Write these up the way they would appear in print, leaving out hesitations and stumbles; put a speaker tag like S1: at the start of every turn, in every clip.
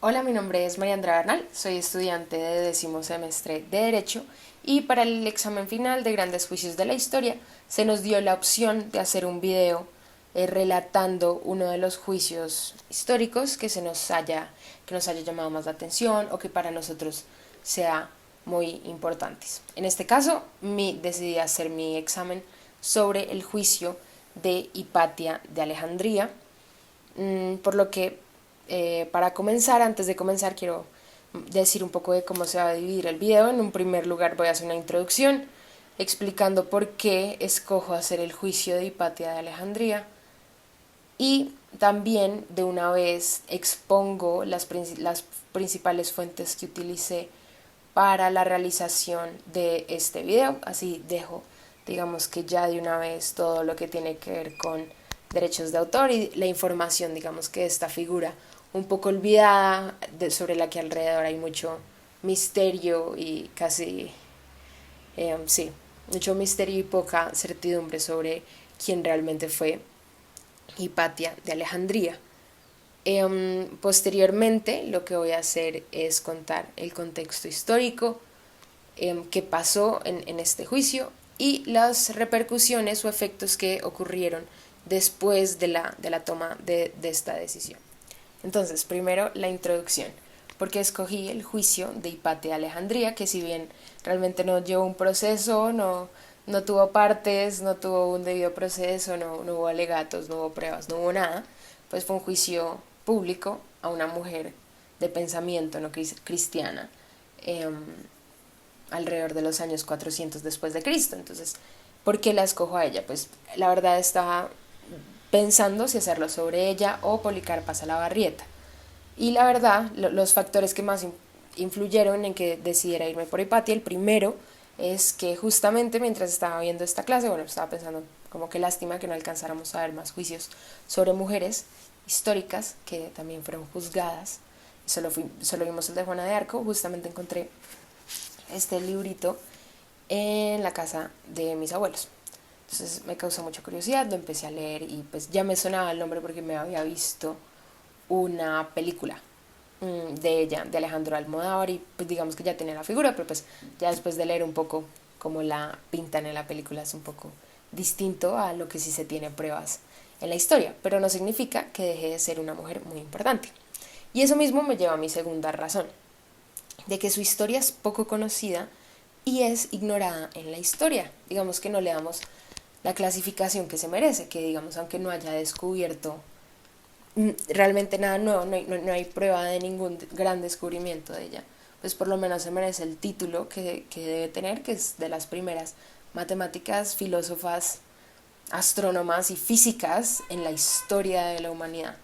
S1: Hola, mi nombre es María Andrea Bernal, soy estudiante de 10º semestre de Derecho y para el examen final de Grandes Juicios de la Historia se nos dio la opción de hacer un video relatando uno de los juicios históricos que nos haya llamado más la atención o que para nosotros sea muy importantes. En este caso, decidí hacer mi examen sobre el juicio de Hipatia de Alejandría, por lo que antes de comenzar, quiero decir un poco de cómo se va a dividir el video. En un primer lugar voy a hacer una introducción explicando por qué escojo hacer el juicio de Hipatia de Alejandría y también de una vez expongo las principales fuentes que utilicé para la realización de este video. Así dejo, digamos que ya de una vez todo lo que tiene que ver con derechos de autor y la información, digamos que de esta figura un poco olvidada, sobre la que alrededor hay mucho misterio y casi, sí, mucho misterio y poca certidumbre sobre quién realmente fue Hipatia de Alejandría. Posteriormente lo que voy a hacer es contar el contexto histórico que pasó en este juicio y las repercusiones o efectos que ocurrieron después de la toma de esta decisión. Entonces, primero la introducción, porque escogí el juicio de Hipatia de Alejandría, que si bien realmente no llevó un proceso, no tuvo partes, no tuvo un debido proceso, no hubo alegatos, no hubo pruebas, no hubo nada, pues fue un juicio público a una mujer de pensamiento no cristiana, eh, alrededor de los años 400 después de Cristo. Entonces, ¿por qué la escojo a ella? Pues la verdad estaba pensando si hacerlo sobre ella o Policarpa Salabarrieta. Y la verdad, los factores que más influyeron en que decidiera irme por Hipatia, el primero es que justamente mientras estaba viendo esta clase, bueno, estaba pensando como que lástima que no alcanzáramos a ver más juicios sobre mujeres históricas que también fueron juzgadas. Solo vimos el de Juana de Arco. Justamente encontré este librito en la casa de mis abuelos. Entonces me causó mucha curiosidad, lo empecé a leer y pues ya me sonaba el nombre porque me había visto una película de ella, de Alejandro Almodóvar, y pues digamos que ya tenía la figura, pero pues ya después de leer un poco cómo la pintan en la película es un poco distinto a lo que sí se tiene pruebas en la historia, pero no significa que deje de ser una mujer muy importante. Y eso mismo me lleva a mi segunda razón, de que su historia es poco conocida y es ignorada en la historia. Digamos que no le damos la clasificación que se merece, que digamos, aunque no haya descubierto realmente nada nuevo, no hay prueba de ningún gran descubrimiento de ella, pues por lo menos se merece el título que debe tener, que es de las primeras matemáticas, filósofas, astrónomas y físicas en la historia de la humanidad.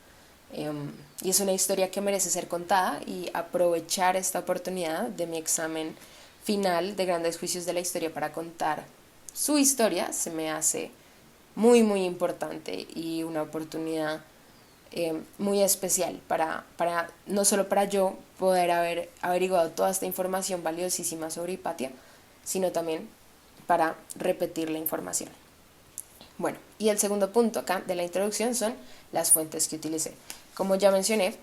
S1: Y es una historia que merece ser contada, y aprovechar esta oportunidad de mi examen final de Grandes Juicios de la Historia para contar su historia se me hace muy muy importante y una oportunidad muy especial para no solo para yo poder haber averiguado toda esta información valiosísima sobre Hipatia, sino también para repetir la información. Bueno, y el segundo punto acá de la introducción son las fuentes que utilicé. Como ya mencioné,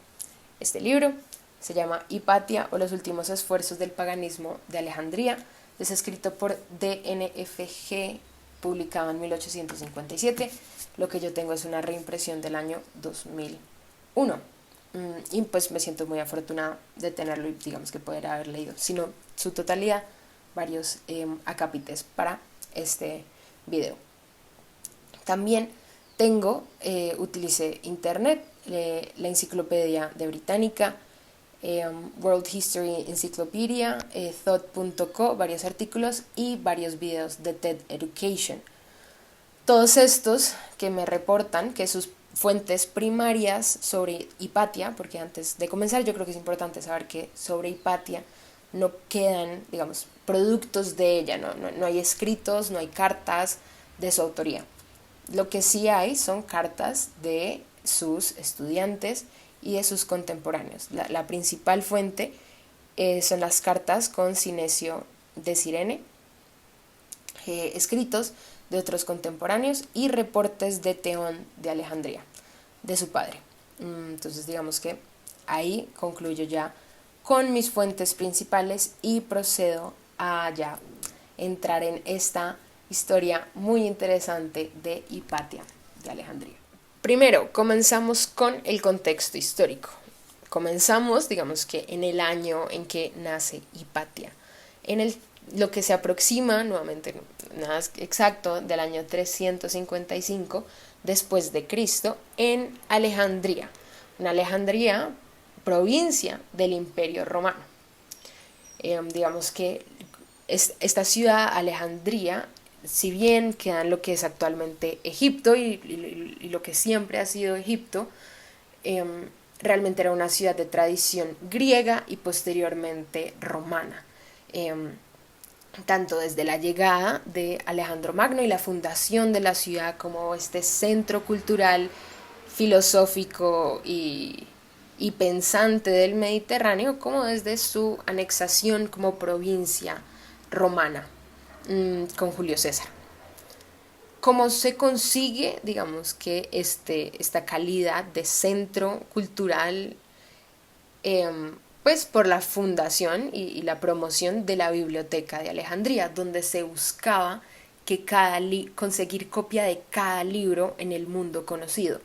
S1: este libro se llama Hipatia o los últimos esfuerzos del paganismo de Alejandría. Es escrito por DNFG, publicado en 1857. Lo que yo tengo es una reimpresión del año 2001. Y pues me siento muy afortunada de tenerlo y digamos que poder haber leído, sino su totalidad, varios acápites para este video. También utilicé internet, la enciclopedia de Británica, World History Encyclopedia, thought.co, varios artículos y varios videos de TED Education. Todos estos que me reportan que sus fuentes primarias sobre Hipatia, porque antes de comenzar yo creo que es importante saber que sobre Hipatia no quedan, digamos, productos de ella, no hay escritos, no hay cartas de su autoría. Lo que sí hay son cartas de sus estudiantes y de sus contemporáneos. La principal fuente son las cartas con Cinesio de Cirene, escritos de otros contemporáneos, y reportes de Teón de Alejandría, de su padre. Entonces digamos que ahí concluyo ya con mis fuentes principales y procedo a ya entrar en esta historia muy interesante de Hipatia de Alejandría. Primero, comenzamos con el contexto histórico. Comenzamos, digamos que en el año en que nace Hipatia, lo que se aproxima, nuevamente nada exacto, del año 355 después de Cristo, en Alejandría, una Alejandría provincia del Imperio Romano. Digamos que esta ciudad, Alejandría, si bien queda en lo que es actualmente Egipto y lo que siempre ha sido Egipto, realmente era una ciudad de tradición griega y posteriormente romana. Tanto desde la llegada de Alejandro Magno y la fundación de la ciudad como este centro cultural, filosófico y pensante del Mediterráneo, como desde su anexación como provincia romana con Julio César. ¿Cómo se consigue, digamos, que esta calidad de centro cultural? Pues por la fundación y la promoción de la Biblioteca de Alejandría, donde se buscaba que conseguir copia de cada libro en el mundo conocido.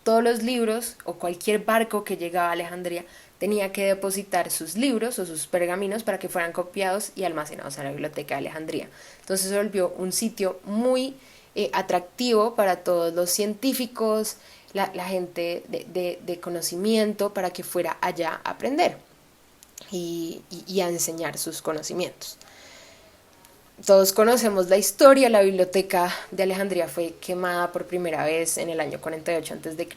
S1: Todos los libros o cualquier barco que llegaba a Alejandría tenía que depositar sus libros o sus pergaminos para que fueran copiados y almacenados en la Biblioteca de Alejandría. Entonces se volvió un sitio muy atractivo para todos los científicos, la gente de conocimiento, para que fuera allá a aprender y a enseñar sus conocimientos. Todos conocemos la historia. La biblioteca de Alejandría fue quemada por primera vez en el año 48 a.C.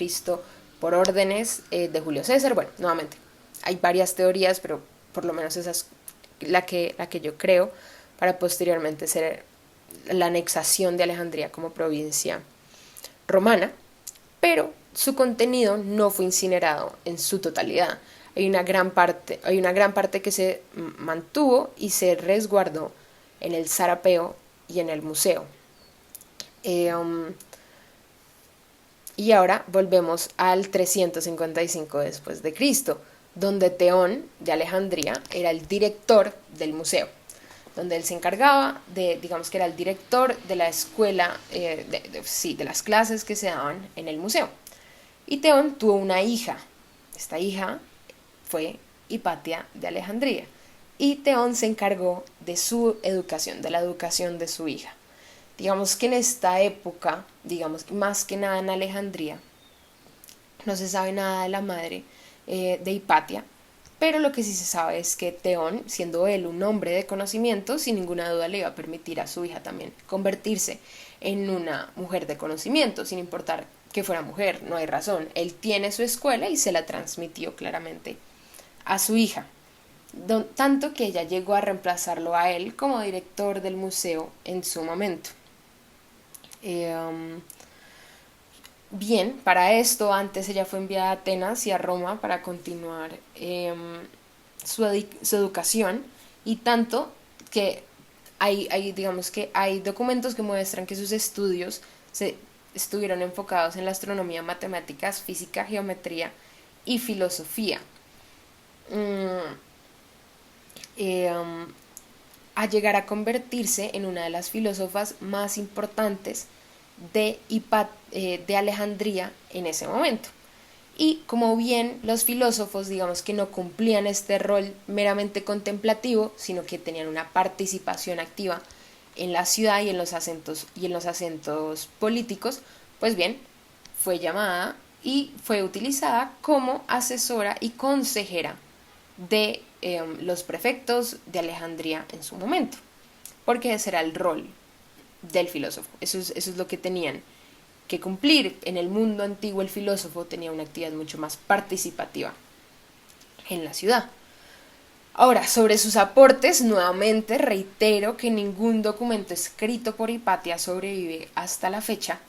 S1: por órdenes de Julio César. Bueno, nuevamente, hay varias teorías, pero por lo menos esa es la que yo creo, para posteriormente ser la anexación de Alejandría como provincia romana, pero su contenido no fue incinerado en su totalidad. Hay una gran parte que se mantuvo y se resguardó en el Sarapeo y en el museo. Y ahora volvemos al 355 después de Cristo, donde Teón de Alejandría era el director del museo, donde él se encargaba digamos que era el director de la escuela, de las clases que se daban en el museo. Y Teón tuvo una hija. Esta hija fue Hipatia de Alejandría. Y Teón se encargó de su educación, de la educación de su hija. Digamos que en esta época, digamos más que nada en Alejandría, no se sabe nada de la madre de Hipatia, pero lo que sí se sabe es que Teón, siendo él un hombre de conocimiento, sin ninguna duda le iba a permitir a su hija también convertirse en una mujer de conocimiento, sin importar que fuera mujer, no hay razón. Él tiene su escuela y se la transmitió claramente a su hija, tanto que ella llegó a reemplazarlo a él como director del museo en su momento. Bien, para esto antes ella fue enviada a Atenas y a Roma para continuar su educación, y tanto que digamos que hay documentos que muestran que sus estudios estuvieron enfocados en la astronomía, matemáticas, física, geometría y filosofía. A llegar a convertirse en una de las filósofas más importantes de Alejandría en ese momento. Y como bien los filósofos, digamos que no cumplían este rol meramente contemplativo, sino que tenían una participación activa en la ciudad y en los acentos políticos, pues bien, fue llamada y fue utilizada como asesora y consejera de los prefectos de Alejandría en su momento, porque ese era el rol del filósofo. Eso es lo que tenían que cumplir. En el mundo antiguo el filósofo tenía una actividad mucho más participativa en la ciudad. Ahora, sobre sus aportes, nuevamente reitero que ningún documento escrito por Hipatia sobrevive hasta la fecha,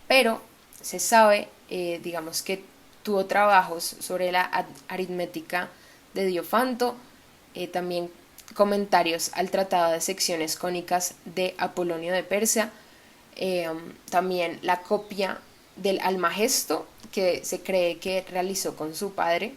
S1: pero se sabe, digamos que tuvo trabajos sobre la aritmética de Diofanto, también comentarios al tratado de secciones cónicas de Apolonio de Persia, también la copia del Almagesto que se cree que realizó con su padre,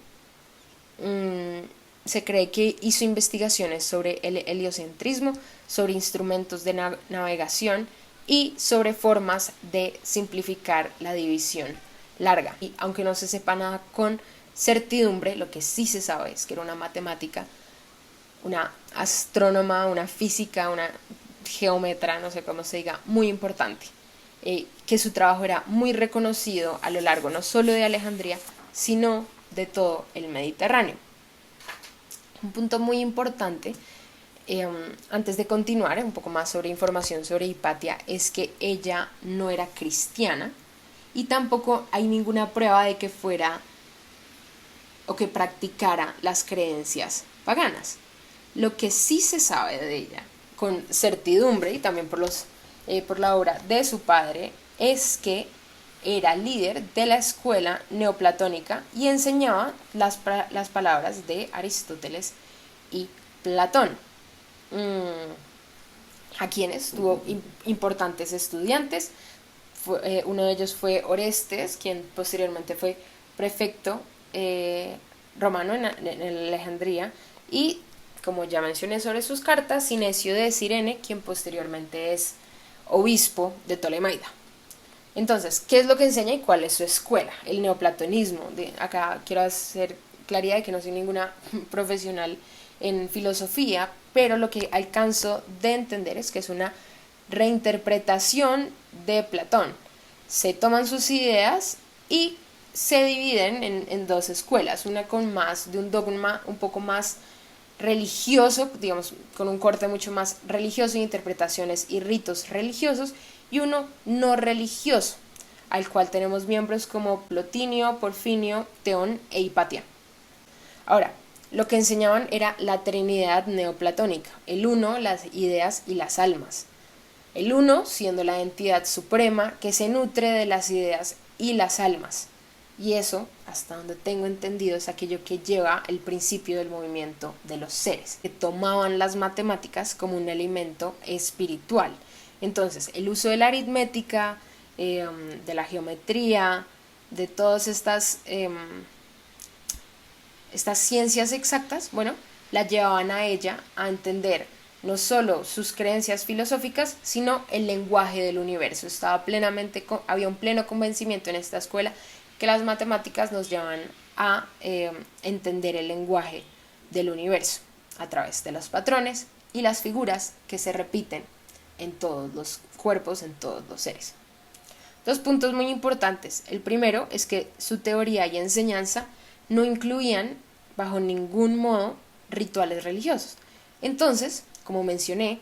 S1: se cree que hizo investigaciones sobre el heliocentrismo, sobre instrumentos de navegación y sobre formas de simplificar la división larga. Y aunque no se sepa nada con certidumbre, lo que sí se sabe es que era una matemática, una astrónoma, una física, una geómetra, no sé cómo se diga, muy importante, que su trabajo era muy reconocido a lo largo no solo de Alejandría, sino de todo el Mediterráneo. Un punto muy importante, antes de continuar un poco más sobre información sobre Hipatia, es que ella no era cristiana y tampoco hay ninguna prueba de que fuera o que practicara las creencias paganas. Lo que sí se sabe de ella con certidumbre y también por la obra de su padre es que era líder de la escuela neoplatónica y enseñaba las palabras de Aristóteles y Platón, a quienes tuvo importantes estudiantes. Uno de ellos fue Orestes, quien posteriormente fue prefecto romano en Alejandría, y como ya mencioné sobre sus cartas, Cinesio de Cirene, quien posteriormente es obispo de Ptolemaida. Entonces, ¿qué es lo que enseña y cuál es su escuela? El neoplatonismo. Acá quiero hacer claridad de que no soy ninguna profesional en filosofía, pero lo que alcanzo de entender es que es una reinterpretación de Platón. Se toman sus ideas y se dividen en dos escuelas, una con más de un dogma un poco más religioso, digamos, con un corte mucho más religioso, interpretaciones y ritos religiosos, y uno no religioso, al cual tenemos miembros como Plotinio, Porfinio, Teón e Hipatia. Ahora, lo que enseñaban era la Trinidad neoplatónica, el uno, las ideas y las almas. El uno siendo la entidad suprema que se nutre de las ideas y las almas. Y eso, hasta donde tengo entendido, es aquello que lleva el principio del movimiento de los seres, que tomaban las matemáticas como un elemento espiritual. Entonces, el uso de la aritmética, de la geometría, de todas estas ciencias exactas, bueno, la llevaban a ella a entender no solo sus creencias filosóficas, sino el lenguaje del universo. Había un pleno convencimiento en esta escuela que las matemáticas nos llevan a entender el lenguaje del universo a través de los patrones y las figuras que se repiten en todos los cuerpos, en todos los seres. Dos puntos muy importantes. El primero es que su teoría y enseñanza no incluían bajo ningún modo rituales religiosos. Entonces, como mencioné,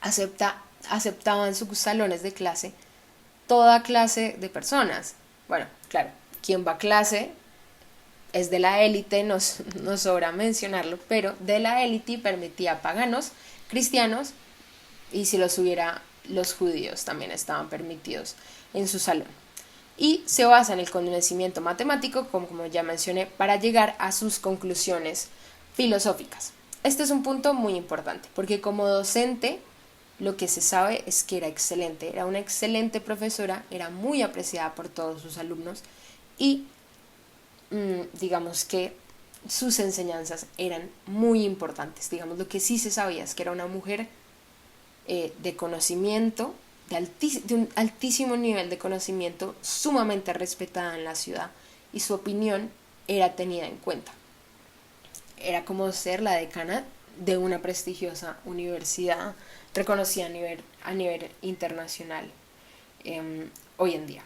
S1: aceptaban en sus salones de clase toda clase de personas. Bueno, claro, quien va a clase es de la élite, nos sobra mencionarlo, pero de la élite permitía paganos, cristianos, y si los hubiera, los judíos también estaban permitidos en su salón. Y se basa en el conocimiento matemático, como ya mencioné, para llegar a sus conclusiones filosóficas. Este es un punto muy importante, porque como docente lo que se sabe es que era excelente, era una excelente profesora, era muy apreciada por todos sus alumnos y digamos que sus enseñanzas eran muy importantes. Digamos, lo que sí se sabía es que era una mujer de conocimiento, de un altísimo nivel de conocimiento, sumamente respetada en la ciudad, y su opinión era tenida en cuenta. Era como ser la decana de una prestigiosa universidad reconocida a nivel internacional hoy en día.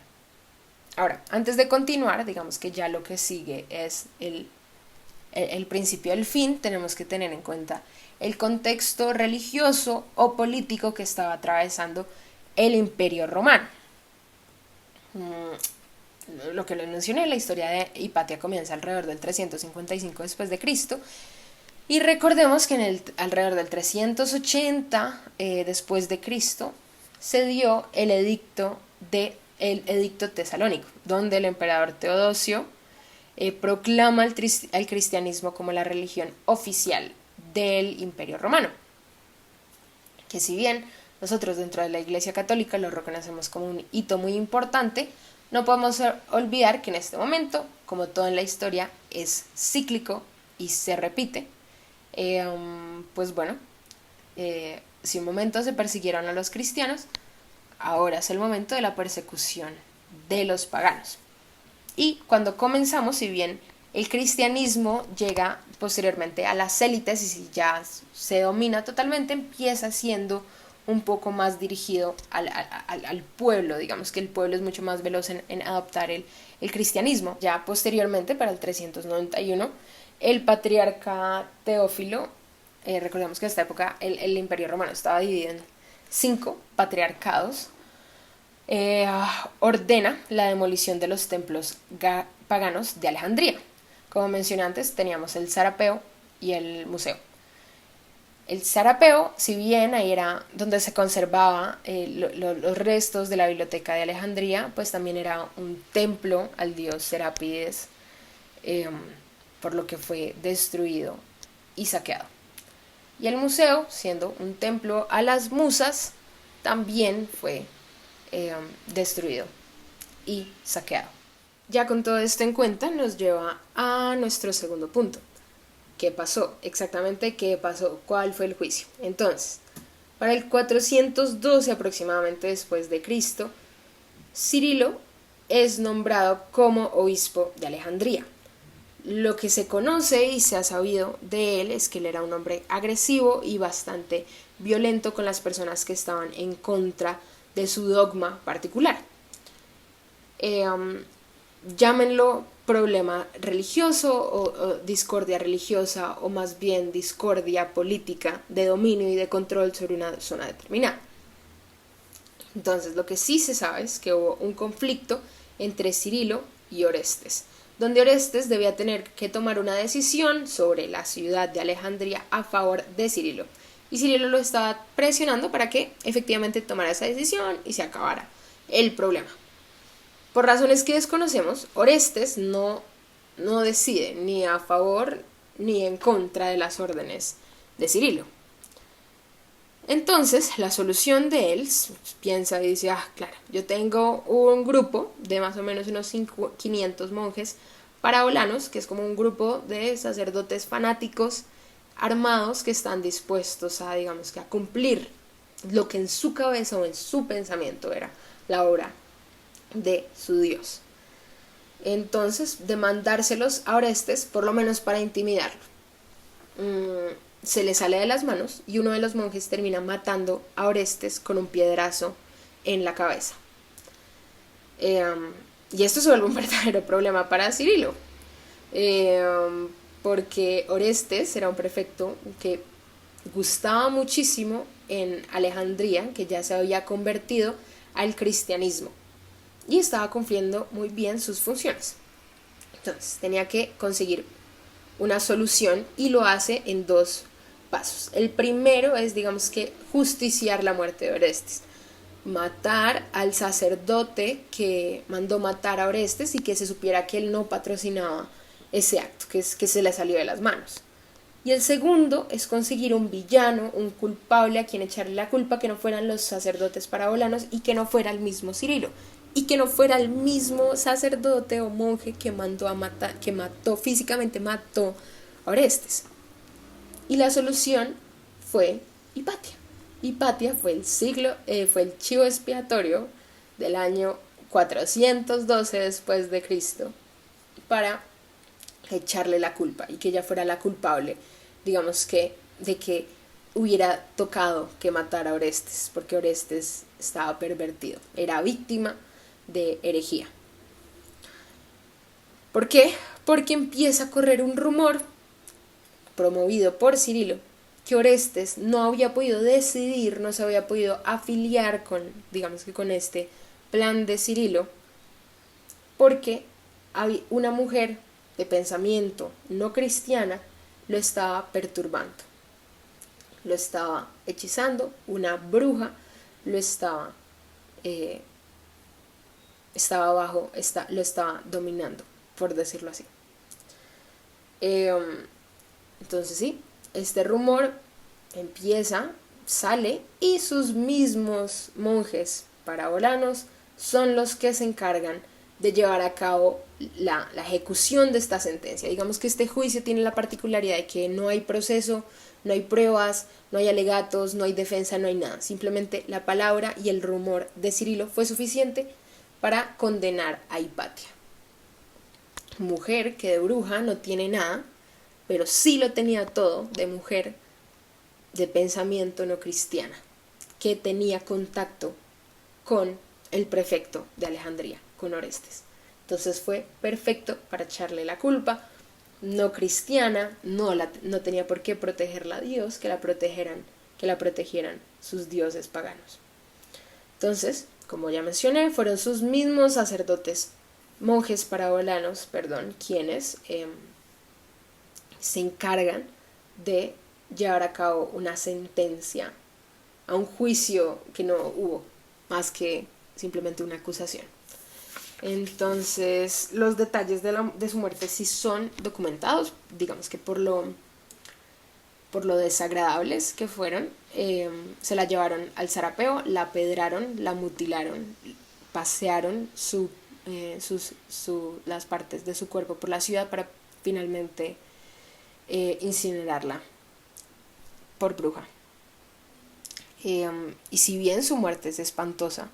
S1: Ahora, antes de continuar, digamos que ya lo que sigue es el principio del fin. Tenemos que tener en cuenta el contexto religioso o político que estaba atravesando el Imperio Romano. Lo que les mencioné, la historia de Hipatia comienza alrededor del 355 después de Cristo, y recordemos que alrededor del 380 después de Cristo se dio el edicto tesalónico, donde el emperador Teodosio proclama al cristianismo como la religión oficial del Imperio Romano, que si bien nosotros dentro de la Iglesia Católica lo reconocemos como un hito muy importante, no podemos olvidar que en este momento, como todo en la historia, es cíclico y se repite, pues bueno, si un momento se persiguieron a los cristianos, ahora es el momento de la persecución de los paganos. Y cuando comenzamos, si bien el cristianismo llega posteriormente a las élites y si ya se domina totalmente, empieza siendo un poco más dirigido al pueblo. Digamos que el pueblo es mucho más veloz en adoptar el cristianismo. Ya posteriormente, para el 391, el patriarca Teófilo, recordemos que en esta época el imperio romano estaba dividido en 5 patriarcados, ordena la demolición de los templos paganos de Alejandría. Como mencioné antes, teníamos el Sarapeo y el museo. El Sarapeo, si bien ahí era donde se conservaba los restos de la biblioteca de Alejandría, pues también era un templo al dios Serapides, por lo que fue destruido y saqueado. Y el museo, siendo un templo a las musas, también fue destruido y saqueado. Ya con todo esto en cuenta nos lleva a nuestro segundo punto. ¿Qué pasó? Exactamente, ¿qué pasó? ¿Cuál fue el juicio? Entonces, para el 412 aproximadamente después de Cristo, Cirilo es nombrado como obispo de Alejandría. Lo que se conoce y se ha sabido de él es que él era un hombre agresivo y bastante violento con las personas que estaban en contra de su dogma particular. Llámenlo problema religioso o discordia religiosa o más bien discordia política de dominio y de control sobre una zona determinada. Entonces, lo que sí se sabe es que hubo un conflicto entre Cirilo y Orestes, donde Orestes debía tener que tomar una decisión sobre la ciudad de Alejandría a favor de Cirilo. Y Cirilo lo estaba presionando para que efectivamente tomara esa decisión y se acabara el problema. Por razones que desconocemos, Orestes no decide ni a favor ni en contra de las órdenes de Cirilo. Entonces, la solución de él piensa y dice, claro, yo tengo un grupo de más o menos unos 500 monjes paraolanos, que es como un grupo de sacerdotes fanáticos armados que están dispuestos a, digamos que a cumplir lo que en su cabeza o en su pensamiento era la obra de su dios. Entonces, de mandárselos a Orestes, por lo menos para intimidarlo, se le sale de las manos y uno de los monjes termina matando a Orestes con un piedrazo en la cabeza. Y esto se vuelve un verdadero problema para Cirilo, porque Orestes era un prefecto que gustaba muchísimo en Alejandría, que ya se había convertido al cristianismo y estaba cumpliendo muy bien sus funciones. Entonces tenía que conseguir una solución y lo hace en 2 pasos. El primero es, digamos que, justiciar la muerte de Orestes, matar al sacerdote que mandó matar a Orestes y que se supiera que él no patrocinaba ese acto, que se le salió de las manos. Y el segundo es conseguir un villano, un culpable a quien echarle la culpa, que no fueran los sacerdotes paraolanos y que no fuera el mismo Cirilo, y que no fuera el mismo sacerdote o monje que mandó a matar, que físicamente mató a Orestes. Y la solución fue Hipatia. Hipatia fue el chivo expiatorio del año 412 después de Cristo para echarle la culpa y que ella fuera la culpable, digamos que, de que hubiera tocado que matar a Orestes, porque Orestes estaba pervertido, era víctima de herejía. ¿Por qué? Porque empieza a correr un rumor promovido por Cirilo que Orestes no había podido decidir, no se había podido afiliar con, digamos que con este plan de Cirilo, porque una mujer de pensamiento no cristiana lo estaba perturbando, lo estaba hechizando, una bruja lo estaba lo estaba dominando, por decirlo así. Entonces sí, este rumor sale y sus mismos monjes paraolanos son los que se encargan de llevar a cabo la ejecución de esta sentencia. Digamos que este juicio tiene la particularidad de que no hay proceso, no hay pruebas, no hay alegatos, no hay defensa, no hay nada. Simplemente la palabra y el rumor de Cirilo fue suficiente para condenar a Hipatia. Mujer que de bruja no tiene nada, pero sí lo tenía todo de mujer de pensamiento no cristiana, que tenía contacto con el prefecto de Alejandría, con Orestes. Entonces fue perfecto para echarle la culpa. No cristiana, no tenía por qué protegerla a Dios, que la protegieran sus dioses paganos. Entonces, como ya mencioné, fueron sus mismos sacerdotes, monjes paraolanos, quienes se encargan de llevar a cabo una sentencia a un juicio que no hubo, más que simplemente una acusación. Entonces, los detalles de su muerte sí son documentados, digamos que por lo desagradables que fueron. Se la llevaron al zarapeo, la apedraron, la mutilaron, pasearon las partes de su cuerpo por la ciudad para finalmente incinerarla por bruja. Y si bien su muerte es espantosa,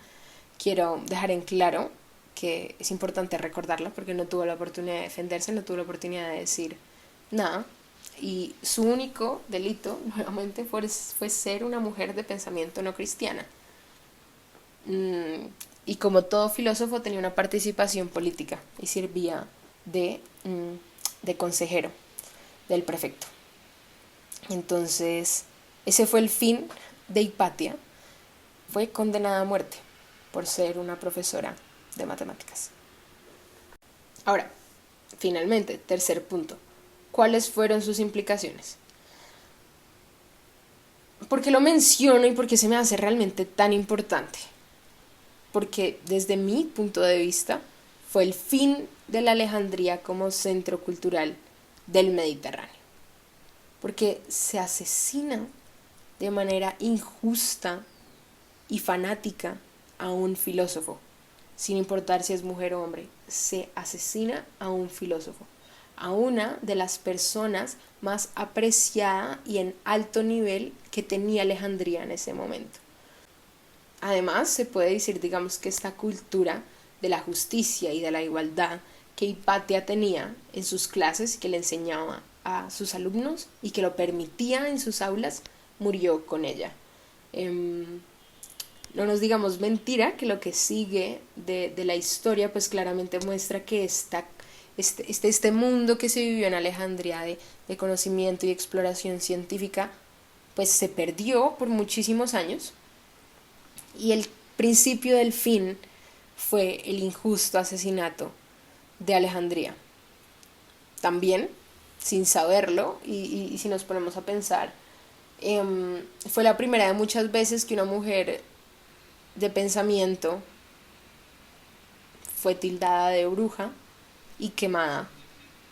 S1: quiero dejar en claro que es importante recordarla porque no tuvo la oportunidad de defenderse, no tuvo la oportunidad de decir nada, y su único delito nuevamente fue ser una mujer de pensamiento no cristiana. Y como todo filósofo tenía una participación política y servía de consejero del prefecto. Entonces ese fue el fin de Hipatia. Fue condenada a muerte por ser una profesora de matemáticas. Ahora, finalmente, tercer punto. ¿Cuáles fueron sus implicaciones? ¿Por qué lo menciono y por qué se me hace realmente tan importante? Porque desde mi punto de vista fue el fin de la Alejandría como centro cultural del Mediterráneo. Porque se asesina de manera injusta y fanática a un filósofo, sin importar si es mujer o hombre. Se asesina a un filósofo, a una de las personas más apreciada y en alto nivel que tenía Alejandría en ese momento. Además, se puede decir, digamos, que esta cultura de la justicia y de la igualdad que Hipatia tenía en sus clases, que le enseñaba a sus alumnos y que lo permitía en sus aulas, murió con ella. No nos digamos mentira, que lo que sigue de la historia pues claramente muestra que este mundo que se vivió en Alejandría de conocimiento y exploración científica pues se perdió por muchísimos años, y el principio del fin fue el injusto asesinato de Alejandría. También, sin saberlo, y si nos ponemos a pensar, fue la primera de muchas veces que una mujer de pensamiento fue tildada de bruja y quemada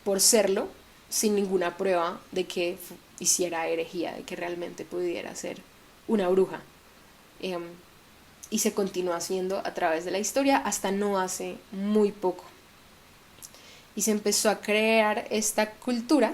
S1: por serlo, sin ninguna prueba de que hiciera herejía, de que realmente pudiera ser una bruja. Y se continúa haciendo a través de la historia hasta no hace muy poco. Y se empezó a crear esta cultura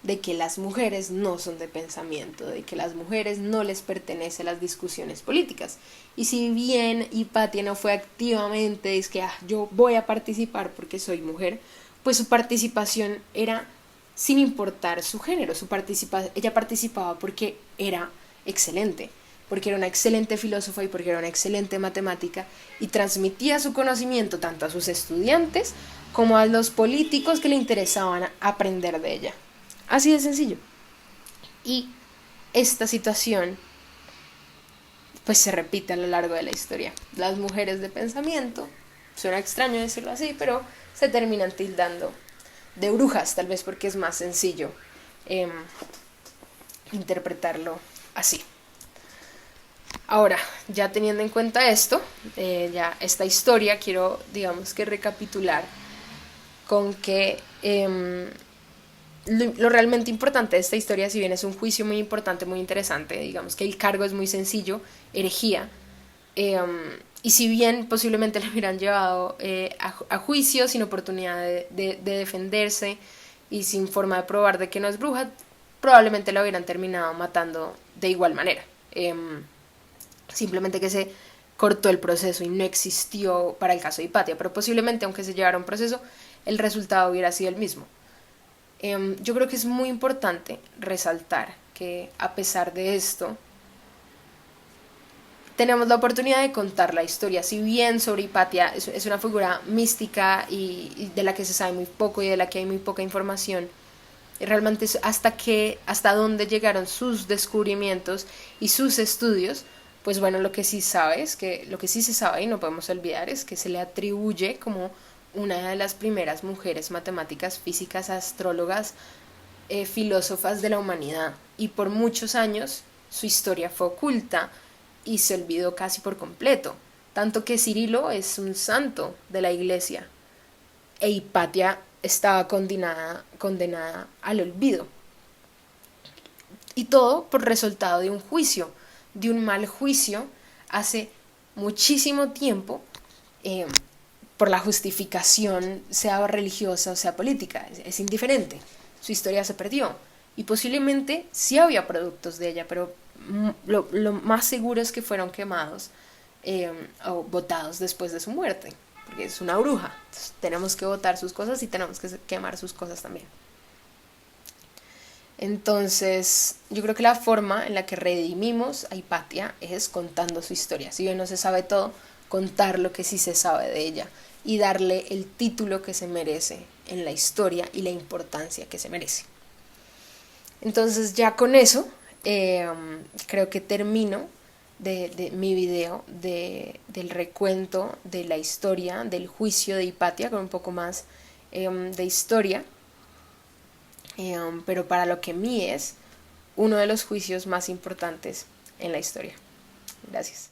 S1: de que las mujeres no son de pensamiento, de que las mujeres no les pertenecen las discusiones políticas. Y si bien Hipatia no fue activamente, es que yo voy a participar porque soy mujer, pues su participación era sin importar su género. Ella participaba porque era excelente, porque era una excelente filósofa y porque era una excelente matemática, y transmitía su conocimiento tanto a sus estudiantes como a los políticos que le interesaban aprender de ella. Así de sencillo. Y esta situación pues se repite a lo largo de la historia. Las mujeres de pensamiento, suena extraño decirlo así, pero se terminan tildando de brujas, tal vez porque es más sencillo interpretarlo así. Ahora, ya teniendo en cuenta esto, ya esta historia, quiero, digamos que recapitular con que lo realmente importante de esta historia, si bien es un juicio muy importante, muy interesante, digamos que el cargo es muy sencillo, herejía, Y si bien posiblemente le hubieran llevado a juicio sin oportunidad de defenderse y sin forma de probar de que no es bruja, probablemente la hubieran terminado matando de igual manera. Simplemente que se cortó el proceso y no existió para el caso de Hipatia, pero posiblemente aunque se llevara un proceso, el resultado hubiera sido el mismo. Yo creo que es muy importante resaltar que a pesar de esto, tenemos la oportunidad de contar la historia. Si bien sobre Hipatia es una figura mística y de la que se sabe muy poco y de la que hay muy poca información, realmente es hasta dónde llegaron sus descubrimientos y sus estudios, pues bueno, lo que sí se sabe y no podemos olvidar es que se le atribuye como una de las primeras mujeres matemáticas, físicas, astrólogas, filósofas de la humanidad, y por muchos años su historia fue oculta y se olvidó casi por completo, tanto que Cirilo es un santo de la iglesia e Hipatia estaba condenada al olvido. Y todo por resultado de un juicio, de un mal juicio hace muchísimo tiempo, eh, por la justificación, sea religiosa o sea política, es indiferente. Su historia se perdió y posiblemente sí había productos de ella, pero lo más seguro es que fueron quemados o botados después de su muerte, porque es una bruja. Entonces, tenemos que botar sus cosas y tenemos que quemar sus cosas también. Entonces, yo creo que la forma en la que redimimos a Hipatia es contando su historia. Si bien no se sabe todo, contar lo que sí se sabe de ella y darle el título que se merece en la historia y la importancia que se merece. Entonces, ya con eso, creo que termino de mi video del recuento de la historia del juicio de Hipatia con un poco más de historia, pero para lo que a mí es uno de los juicios más importantes en la historia. Gracias.